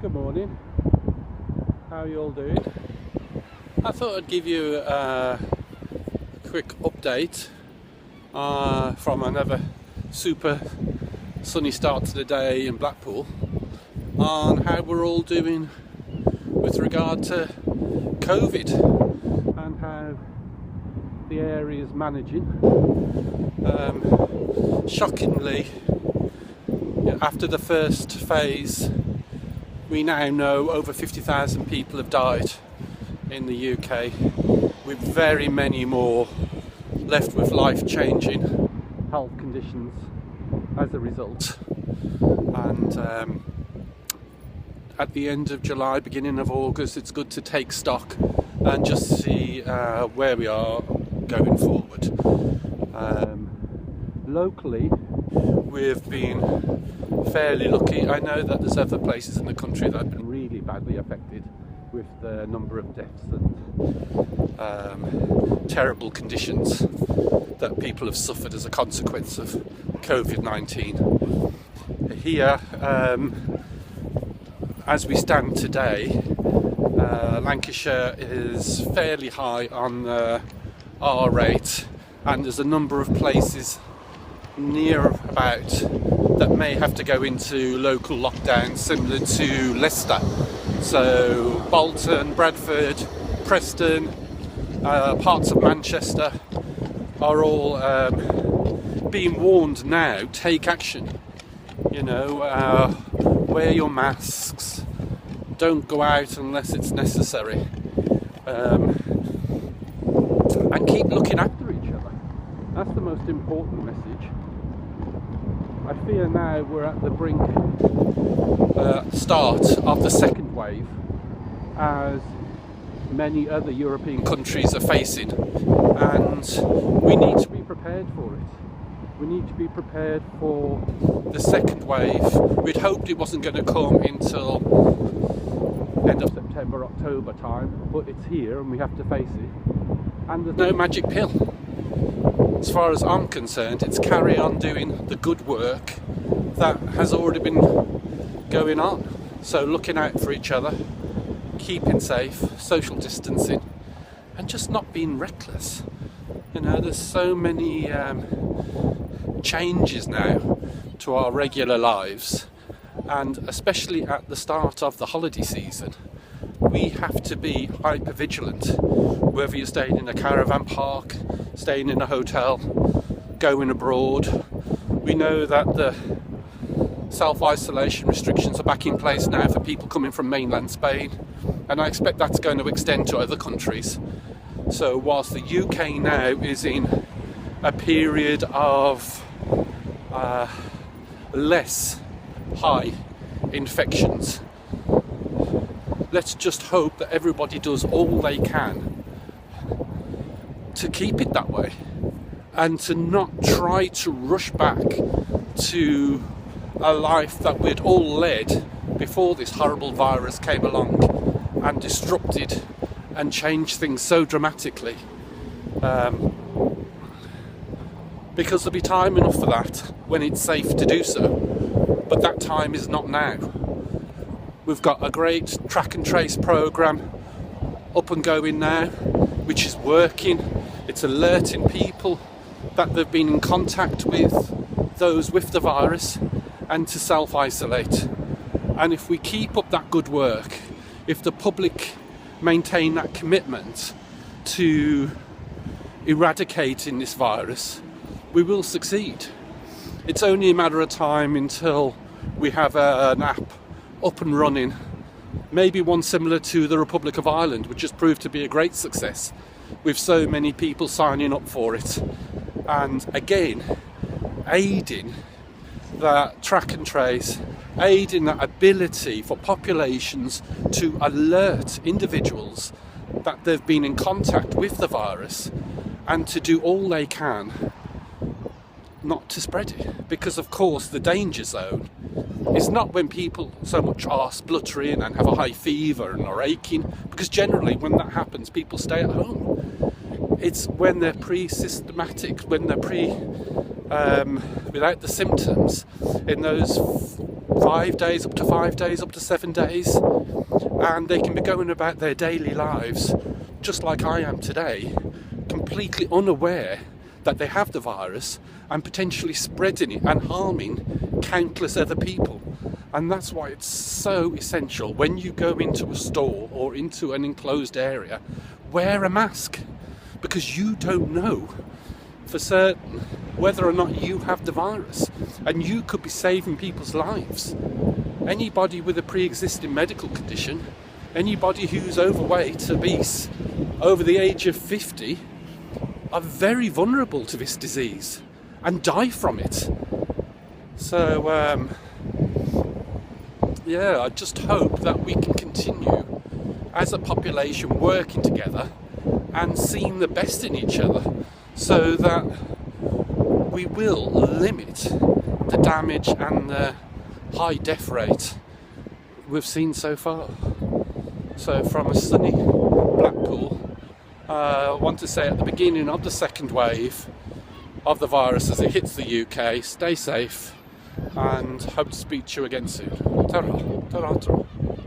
Good morning. How are you all doing? I thought I'd give you a quick update from another super sunny start to the day in Blackpool on how we're all doing with regard to COVID and how the area is managing. Shockingly, after the first phase, we now know over 50,000 people have died in the UK, with very many more left with life-changing health conditions as a result. And at the end of July, beginning of August, it's good to take stock and just see where we are going forward. Locally, we've been fairly lucky. I know that there's other places in the country that have been really badly affected with the number of deaths and terrible conditions that people have suffered as a consequence of COVID-19. Here, as we stand today, Lancashire is fairly high on the R rate, and there's a number of places near about that may have to go into local lockdown similar to Leicester. So Bolton, Bradford, Preston, parts of Manchester are all being warned now. Take action. Wear your masks. Don't go out unless it's necessary. And keep looking after each other. That's the most important message. I fear now we're at the brink, start of the second wave, as many other European countries are facing, and we need to be prepared for it. We need to be prepared for the second wave. We'd hoped it wasn't going to come until end of September, October time, but it's here and we have to face it. And there's no magic pill. As far as I'm concerned, it's carry on doing the good work that has already been going on. So looking out for each other, keeping safe, social distancing, and just not being reckless. There's so many changes now to our regular lives, and especially at the start of the holiday season, we have to be hyper vigilant. Whether you're staying in a caravan park, staying in a hotel, going abroad. We know that the self-isolation restrictions are back in place now for people coming from mainland Spain, and I expect that's going to extend to other countries. So whilst the UK now is in a period of less high infections, let's just hope that everybody does all they can to keep it that way, and to not try to rush back to a life that we'd all led before this horrible virus came along and disrupted and changed things so dramatically. Because there'll be time enough for that when it's safe to do so, but that time is not now. We've got a great track and trace programme up and going now, which is working. It's alerting people that they've been in contact with those with the virus and to self-isolate. And if we keep up that good work, if the public maintain that commitment to eradicating this virus, we will succeed. It's only a matter of time until we have an app up and running, maybe one similar to the Republic of Ireland, which has proved to be a great success, with so many people signing up for it, and again aiding that track and trace, aiding that ability for populations to alert individuals that they've been in contact with the virus, and to do all they can not to spread it. Because of course the danger zone is not when people so much are spluttering and have a high fever and are aching, because generally when that happens people stay at home. It's when they're pre-systematic, when they're without the symptoms, in those 5 days, up to 5 days, up to 7 days, and they can be going about their daily lives just like I am today, completely unaware that they have the virus and potentially spreading it and harming countless other people. And that's why it's so essential when you go into a store or into an enclosed area, wear a mask, because you don't know for certain whether or not you have the virus, and you could be saving people's lives. Anybody with a pre-existing medical condition, anybody who's overweight, obese, over the age of 50, are very vulnerable to this disease and die from it. So I just hope that we can continue as a population working together and seeing the best in each other, so that we will limit the damage and the high death rate we've seen so far. So from a sunny Blackpool, I want to say at the beginning of the second wave of the virus as it hits the UK, stay safe and hope to speak to you again soon. Ta-ra, ta-ra, ta-ra.